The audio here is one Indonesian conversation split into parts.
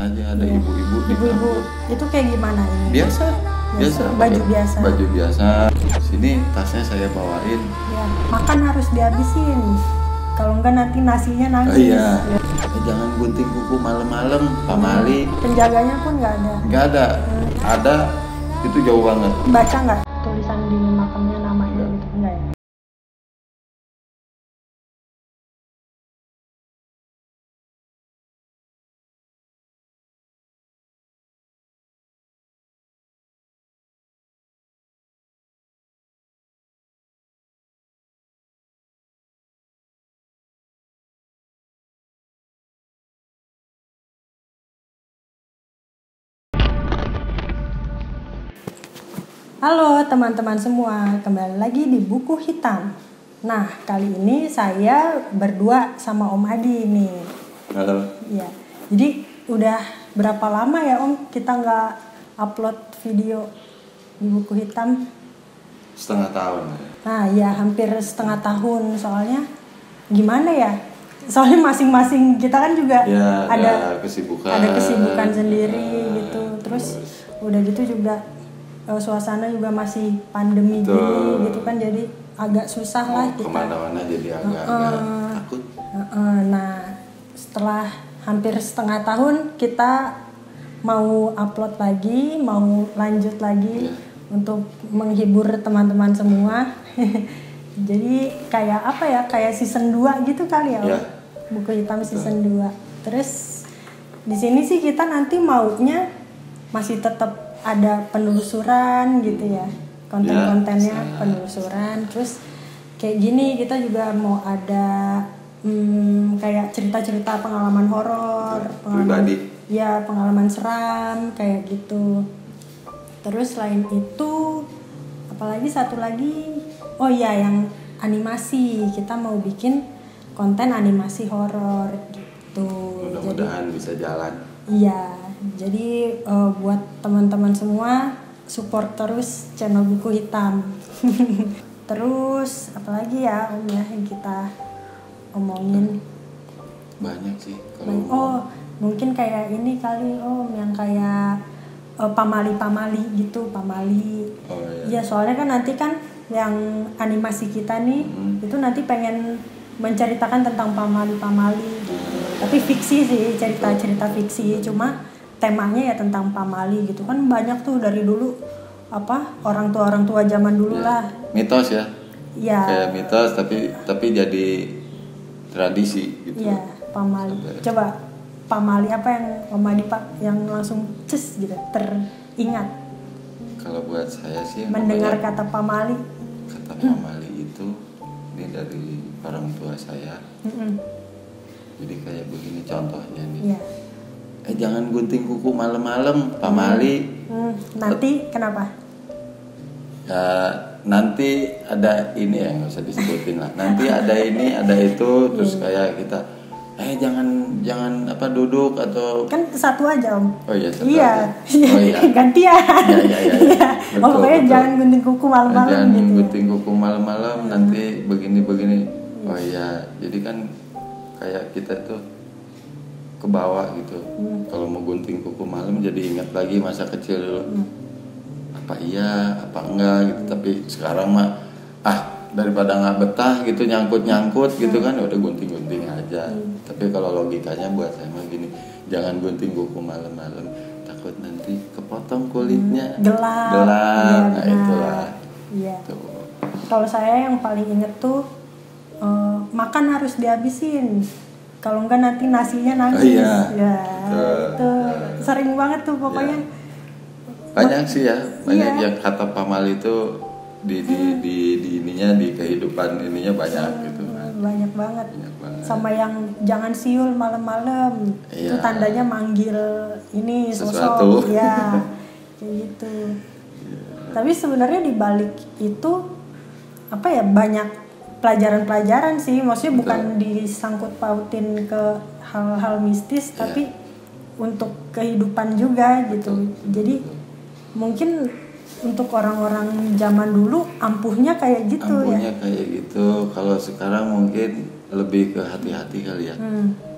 aja ada ibu-ibu di Ibu-ibu kampus. itu kayak gimana ini? Biasa Baju biasa. Baju biasa. Sini tasnya saya bawain. Ya, makan harus dihabisin. Kalau enggak nanti nasinya nangis. Iya. Ya. Jangan gunting kuku malam-malam, pamali. Penjaganya pun nggak ada. Nggak ada. Ada itu jauh banget. Baca nggak tulisan di makamnya namanya gitu? Enggak ya? Halo teman-teman semua, kembali lagi di Buku Hitam. Nah, kali ini saya berdua sama Om Adi nih. Halo. Iya, jadi udah berapa lama ya Om kita nggak upload video di Buku Hitam? Setengah tahun. Nah, ya hampir setengah tahun. Soalnya gimana ya? Soalnya masing-masing kita kan juga Ya, ada kesibukan sendiri Ya, gitu. Terus udah gitu juga suasana juga masih pandemi gini gitu kan, jadi agak susah lah kita kemana-mana jadi agak takut. Nah, setelah hampir setengah tahun kita mau upload lagi, mau lanjut lagi untuk menghibur teman-teman semua. Jadi kayak apa ya, kayak season 2 gitu kali ya, Buku Hitam season 2. Terus di sini sih kita nanti maunya masih tetap ada penelusuran gitu ya, konten-kontennya penelusuran. Terus kayak gini kita juga mau ada kayak cerita-cerita pengalaman horor, pribadi. Ya, pengalaman seram kayak gitu. Terus selain itu apalagi satu lagi, oh iya, yang animasi, kita mau bikin konten animasi horor gitu. Mudah-mudahan bisa jalan. Iya, jadi buat teman-teman semua support terus channel Buku Hitam. Terus apalagi ya Om ya yang kita omongin? Banyak sih kalau mungkin kayak ini kali Om, yang kayak pamali gitu, pamali. Iya, soalnya kan nanti kan yang animasi kita nih itu nanti pengen menceritakan tentang pamali gitu. Tapi fiksi sih, cerita fiksi, cuma temanya ya tentang pamali gitu kan. Banyak tuh dari dulu orang tua zaman dulu lah. Mitos ya. Iya. Kayak mitos tapi jadi tradisi gitu. Iya, pamali. Coba pamali apa yang Om Adi Pak yang langsung gitu teringat? Kalau buat saya sih mendengar kata pamali. Kata pamali itu ini dari orang tua saya. Jadi kayak begini contohnya nih. Jangan gunting kuku malam-malam, pamali. Nanti kenapa? Ya nanti ada ini ya, nggak usah disebutin lah. Nanti ada ini, ada itu, terus kayak kita, jangan duduk atau kan satu aja Om. Oh iya, satu iya. aja. Oh iya. Gantian. Iya. Pokoknya jangan gunting kuku malam-malam. Jangan gitu gunting kuku malam-malam, nanti begini. Oh iya, jadi kan kayak kita tuh ke bawah gitu. Kalau mau gunting kuku malam jadi ingat lagi masa kecil dulu. Apa iya, apa enggak gitu. Tapi sekarang mah daripada nggak betah gitu nyangkut gitu kan, udah gunting aja. Tapi kalau logikanya buat saya mah gini, jangan gunting kuku malam-malam, takut nanti kepotong kulitnya. Gelap. Nah, itulah. Iya. Kalau saya yang paling inget tuh makan harus dihabisin. Kalau enggak nanti nasinya nangis. Itu sering banget tuh pokoknya. Banyak sih ya, yang kata pamali itu di ininya, di kehidupan ininya banyak gitu kan. Banyak banget. Sama yang jangan siul malam-malam. Itu tandanya manggil ini sesuatu. Sosok. Ya. Kayak gitu. Tapi sebenarnya di balik itu banyak pelajaran-pelajaran sih, maksudnya bukan disangkut pautin ke hal-hal mistis, tapi untuk kehidupan juga gitu. Jadi mungkin untuk orang-orang zaman dulu ampuhnya kayak gitu. Kayak gitu. Kalau sekarang mungkin lebih ke hati-hati kali ya.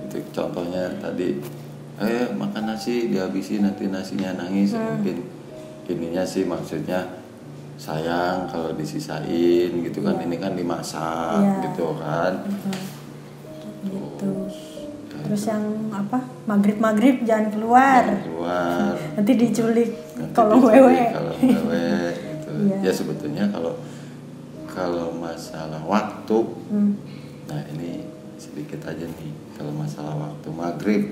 Itu contohnya tadi makan nasi dihabisin nanti nasinya nangis. Mungkin ininya sih maksudnya sayang kalau disisain gitu kan, ini kan dimasak gitu kan. Gitu. Terus yang apa, maghrib jangan keluar. Nanti diculik kalau wewe gitu. Ya sebetulnya kalau masalah waktu, nah ini sedikit aja nih. Kalau masalah waktu maghrib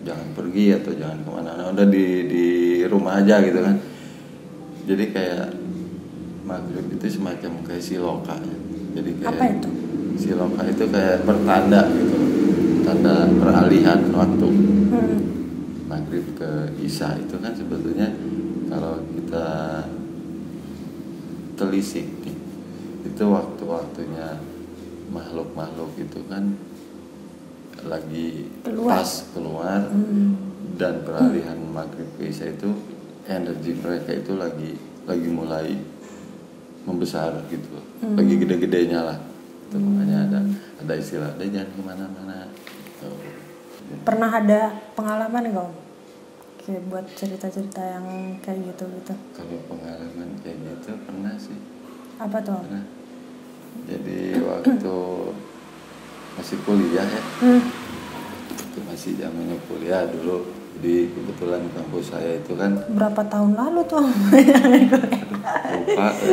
jangan pergi atau jangan kemana-mana, udah di rumah aja gitu kan. Jadi kayak maghrib itu semacam kayak siloka ya. Jadi kayak apa itu? Siloka itu kayak pertanda gitu, tanda peralihan waktu. Maghrib ke Isya itu kan sebetulnya kalau kita telisik nih, itu waktu-waktunya makhluk-makhluk itu kan lagi pas keluar. Dan peralihan maghrib ke Isya itu energi mereka itu lagi mulai membesar gitu, lagi gede-gedenya lah. Itu makanya ada istilah jangan kemana-mana. Pernah ada pengalaman nggak Om? Kayak buat cerita-cerita yang kayak gitu. Kalau pengalaman kayak gitu pernah sih. Apa tuh? Pernah. Jadi waktu masih kuliah ya, itu masih zamannya kuliah dulu. Jadi kebetulan kampus saya itu kan. Berapa tahun lalu tuh? Lupa ya.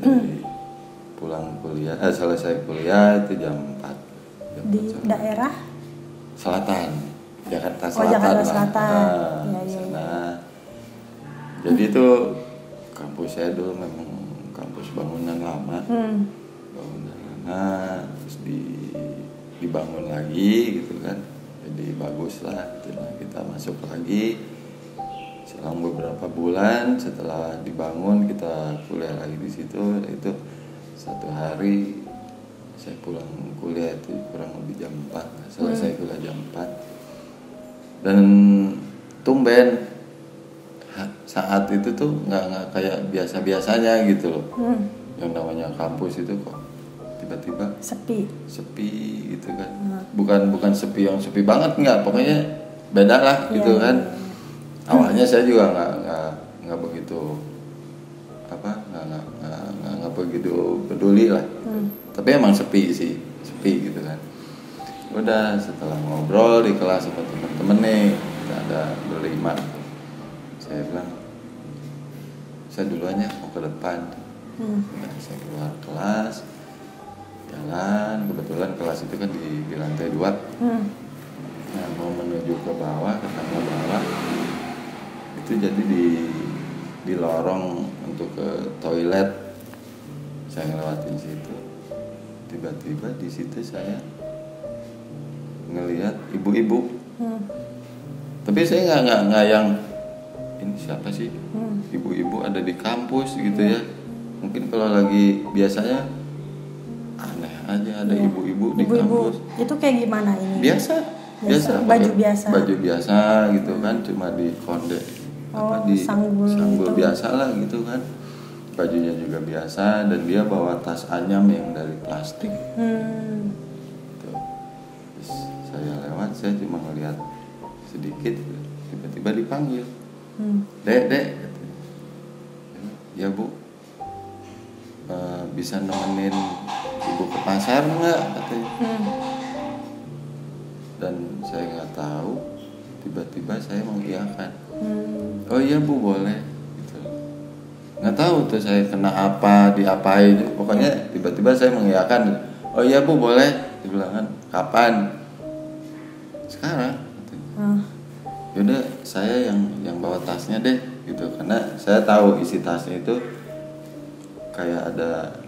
Jadi pulang kuliah, selesai kuliah itu jam 4. Di daerah Selatan, Jakarta Selatan. Jakarta Selatan. Nah, jadi itu kampus saya dulu memang kampus bangunan lama. Bangunan lama terus dibangun lagi gitu kan. Jadi bagus lah gitu. Nah, kita masuk lagi selang beberapa bulan setelah dibangun, kita kuliah lagi di situ. Itu satu hari saya pulang kuliah itu kurang lebih jam 4, selesai kuliah jam 4. Dan tumben saat itu tuh nggak kayak biasanya gitu loh. Yang namanya kampus itu kok tiba-tiba sepi gitu kan. Bukan sepi yang sepi banget, nggak, pokoknya beda lah gitu kan. Awalnya saya juga nggak begitu nggak begitu peduli lah. Tapi emang sepi gitu kan. Udah setelah ngobrol di kelas sama temen-temen nih, kita ada berlima. Saya bilang, saya duluan ya mau ke depan. Nah, saya keluar kelas, jalan, kebetulan kelas itu kan di lantai 2. Nah, mau menuju ke bawah, ke tangga bawah, itu jadi di lorong untuk ke toilet. Saya ngelewatin situ, tiba-tiba di situ saya ngelihat ibu-ibu. Tapi saya nggak yang ini siapa sih? Ibu-ibu ada di kampus gitu ya. Mungkin kalau lagi biasanya aneh aja ada ibu-ibu di kampus. Itu kayak gimana ini? Biasa baju biasa gitu kan, cuma di konde sanggul biasa lah gitu kan. Bajunya juga biasa dan dia bawa tas anyam yang dari plastik. Terus saya lewat, saya cuma ngeliat sedikit, tiba-tiba dipanggil. Dek, katanya. Ya Bu, bisa nemenin Ibu ke pasar nggak, katanya. Dan saya nggak tahu, tiba-tiba saya mengiyakan. Oh iya Bu, boleh. Gitu. Nggak tahu tuh saya kena apa, diapain. Pokoknya tiba-tiba saya mengiyakan. Oh iya Bu, boleh. Dia bilang kan, kapan? Sekarang. Yaudah, saya yang bawa tasnya deh, gitu. Karena saya tahu isi tasnya itu kayak ada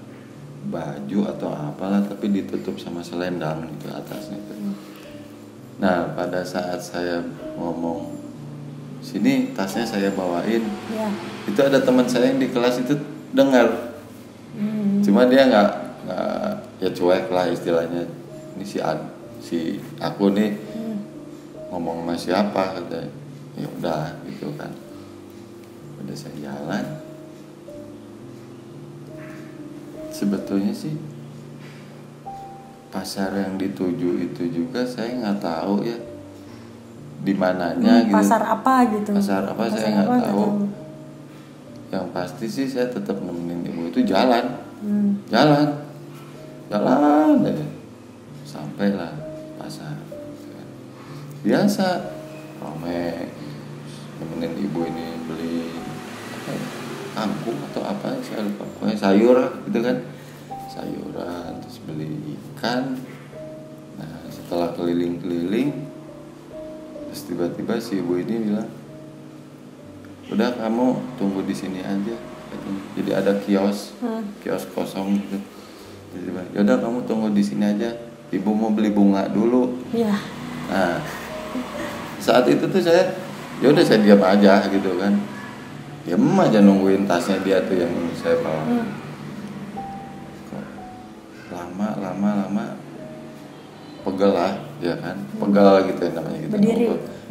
baju atau apalah, tapi ditutup sama selendang gitu atasnya itu. Nah, pada saat saya ngomong, sini tasnya saya bawain, itu ada teman saya yang di kelas itu dengar. Cuma dia nggak ya cuek lah istilahnya. Ini si aku nih ngomong sama siapa, katanya. Ya udah gitu kan. Udah saya jalan. Sebetulnya sih pasar yang dituju itu juga saya nggak tahu ya. di mananya gitu. Pasar apa gitu? Pasar apa saya nggak tahu. Yang pasti sih saya tetap nemenin ibu itu jalan aja sampailah pasar. Biasa ramai, nemenin ibu ini beli apa ya, kangkung atau apa saya lupa, pokoknya sayur gitu kan, sayuran, terus beli ikan. Nah setelah keliling-keliling, terus tiba-tiba si ibu ini bilang, udah kamu tunggu di sini aja katanya. Jadi ada kios kosong gitu. Jadi yaudah kamu tunggu di sini aja, ibu mau beli bunga dulu. Iya. Nah saat itu tuh saya yaudah saya diam aja gitu kan, diam aja nungguin tasnya dia tuh yang saya bawa. Kok lama pegel lah ya kan, pegel gitu ya namanya gitu.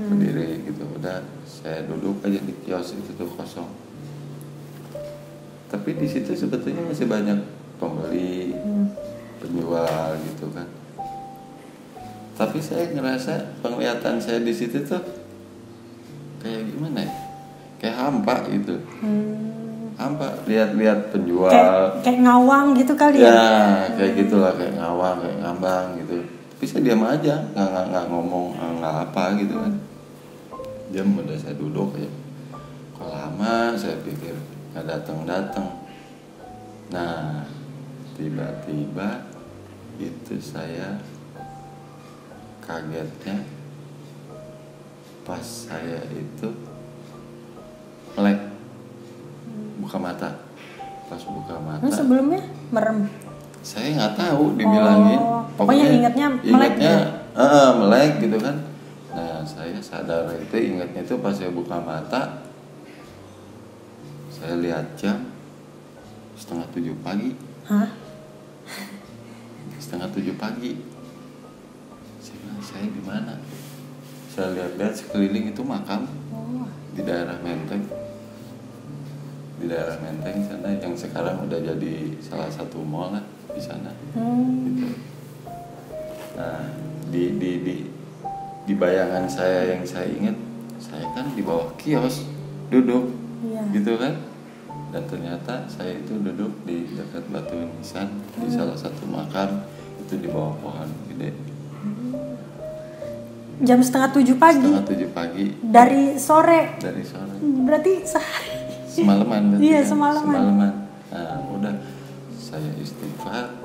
Berdiri gitu. Udah saya duduk aja di kios itu tuh kosong. Tapi di situ sebetulnya masih banyak pembeli, penjual gitu kan. Tapi saya ngerasa penglihatan saya di situ tuh kayak gimana ya? Kayak hampa gitu. Hampa, lihat penjual. Kayak ngawang gitu kali ya? Ya, kayak gitulah, kayak ngawang, kayak ngambang gitu. Tapi saya diam aja, nggak ngomong, nggak apa gitu kan. Diam, udah saya duduk aja. Kok lama saya pikir nggak datang. Nah, tiba-tiba itu saya kagetnya pas saya itu melek, buka mata. Pas buka mata. Sebelumnya merem. Saya nggak tahu dibilangin. Pokoknya ingatnya melek. Melek gitu kan. Nah saya sadar itu, ingatnya itu pas saya buka mata, saya lihat jam 6:30 pagi. Hah? 6:30 pagi. Saya di mana? Saya lihat sekeliling itu makam di daerah Menteng. Di daerah Menteng sana yang sekarang udah jadi salah satu mall lah di sana. Gitu. Nah, di bayangan saya yang saya ingat, saya kan di bawah kios duduk, gitu kan? Dan ternyata saya itu duduk di dekat batu nisan di salah satu makam itu di bawah pohon gede. Jam 6:30 pagi. 6:30 pagi. Dari sore. Berarti sehari. Semalaman. Iya, kan? semalaman. Nah, udah saya istighfar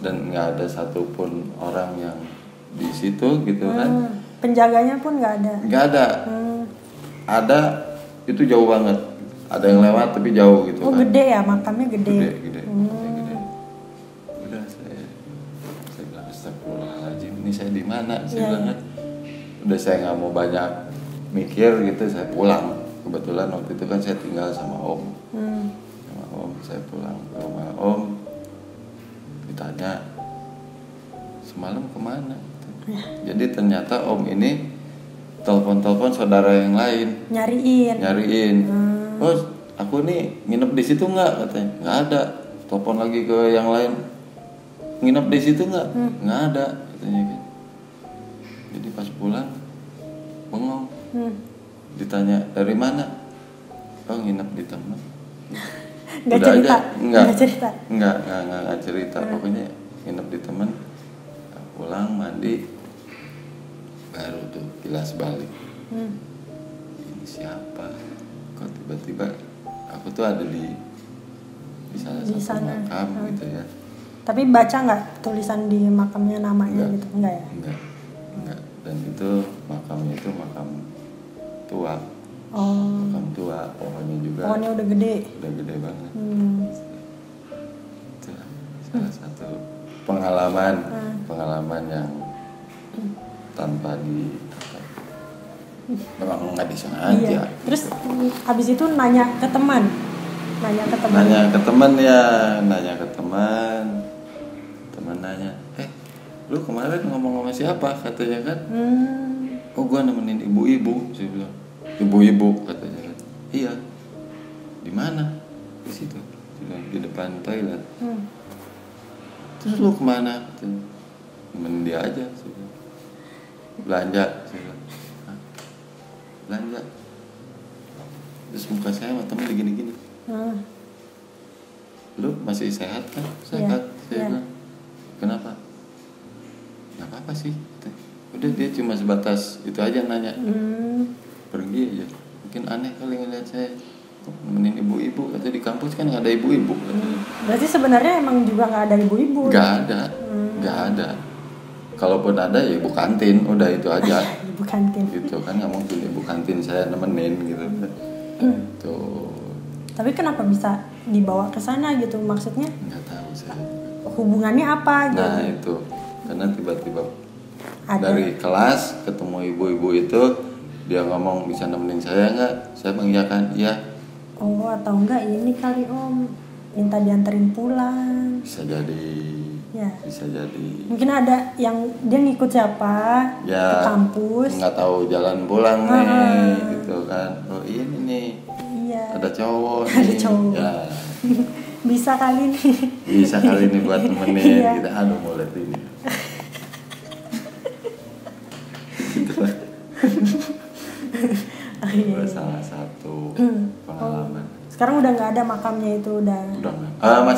dan nggak ada satupun orang yang di situ gitu kan. Penjaganya pun nggak ada. Nggak ada. Ada itu jauh banget. Ada yang lewat tapi jauh gitu kan. Gede ya, makamnya gede. Gede. Udah saya bilang astagfirullahaladzim, ini saya di mana? Saya bilang kan. Udah saya nggak mau banyak mikir gitu, saya pulang. Kebetulan waktu itu kan saya tinggal sama Om. Sama Om, saya pulang ke rumah Om. Ditanya, semalam kemana? Jadi ternyata Om ini telepon saudara yang lain. Nyariin. Oh, aku nih nginep di situ nggak? Katanya. Nggak ada. Telepon lagi ke yang lain. Nginep di situ nggak? Nggak ada. Katanya gitu. Jadi pas pulang bengong. Ditanya dari mana? Oh, nginep di teman. Nggak cerita. Nggak cerita. Pokoknya nginep di teman. Pulang mandi, baru tuh kilas balik. Ini siapa? Kok tiba-tiba aku tuh ada di salah satu makam gitu ya. Tapi baca nggak tulisan di makamnya namanya gitu? Enggak ya? Enggak. Dan itu makamnya itu makam tua. Makam tua, pohonnya juga. Pohonnya udah gede. Udah gede banget. Itu salah satu pengalaman yang tanpa memang nggak disengaja. Iya. Terus habis itu nanya ke teman. Nanya ke teman. Teman nanya, lu kemarin ngomong sama siapa? Katanya kan. Oh, gua nemenin ibu-ibu. Saya bilang, ibu-ibu katanya kan. Iya. Di mana? Di situ. Di depan toilet. Terus lu kemana? Nemenin dia aja. Saya bilang. Belanja. Saya bilang, gila. Terus muka saya sama temen gini-gini. Lu masih sehat kan? Sehat. Saya bilang, kenapa? Gak apa-apa sih. Udah, dia cuma sebatas itu aja nanya. Pergi aja. Mungkin aneh kali ngeliat saya nemenin ibu-ibu. Kata di kampus kan gak ada ibu-ibu. Berarti sebenarnya emang juga gak ada ibu-ibu? Gak ada. Kalaupun ada ya ibu kantin. Udah itu aja. Ibu kantin. Gitu kan, gak mungkin ibu kantin saya nemenin gitu. Tuh. Tapi kenapa bisa dibawa ke sana gitu, maksudnya? Nggak tahu saya. Hubungannya apa gitu? Nah itu, karena tiba-tiba Ada. dari kelas ketemu ibu-ibu itu, dia ngomong bisa nemenin saya nggak? Saya mengiyakan iya. Oh, atau enggak ini kali Om minta dianterin pulang? Bisa jadi. Ya. Bisa jadi. Mungkin ada yang dia ngikut siapa Ya, ke kampus? nggak tahu jalan pulang nih, gitu kan? Oh ini nih. Iya. Ada cowok Ada nih. cowok. Ya. Bisa kali nih. Bisa kali ini buat nemenin. Iya. Kita aduh mulai ini. Gitu lah. Iya. Salah satu pengalaman. Sekarang udah nggak ada makamnya itu udah. Udah nggak?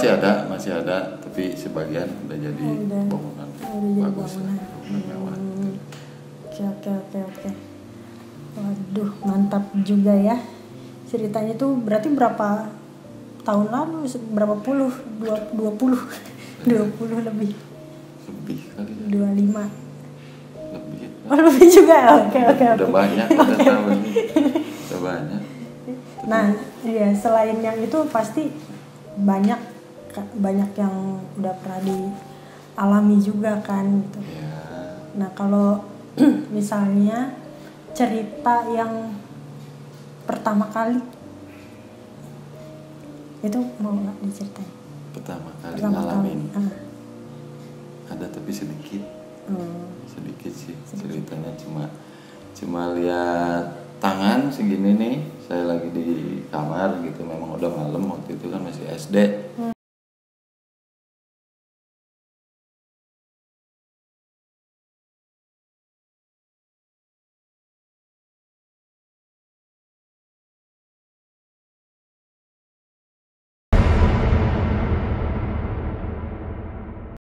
Masih ada, tapi sebagian udah jadi bangunan. Udah jadi Bagus lah, bangunan. mewah. Oke. Waduh, mantap juga ya. Ceritanya tuh berarti berapa tahun lalu? Berapa puluh? 20 lebih. Lebih kali ya. 25. Lebih. Oh, lebih juga. Oke. Udah banyak kita tahu ini. Udah banyak. Nah, iya, selain yang itu pasti banyak yang udah pernah dialami juga kan gitu. Ya. Nah, kalau misalnya cerita yang pertama kali itu mau nggak diceritain? Pertama kali ngalamin. Kali. Ada tapi sedikit. Sedikit sih ceritanya, cuma lihat tangan segini nih, saya lagi di kamar gitu, memang udah malam waktu itu kan masih SD.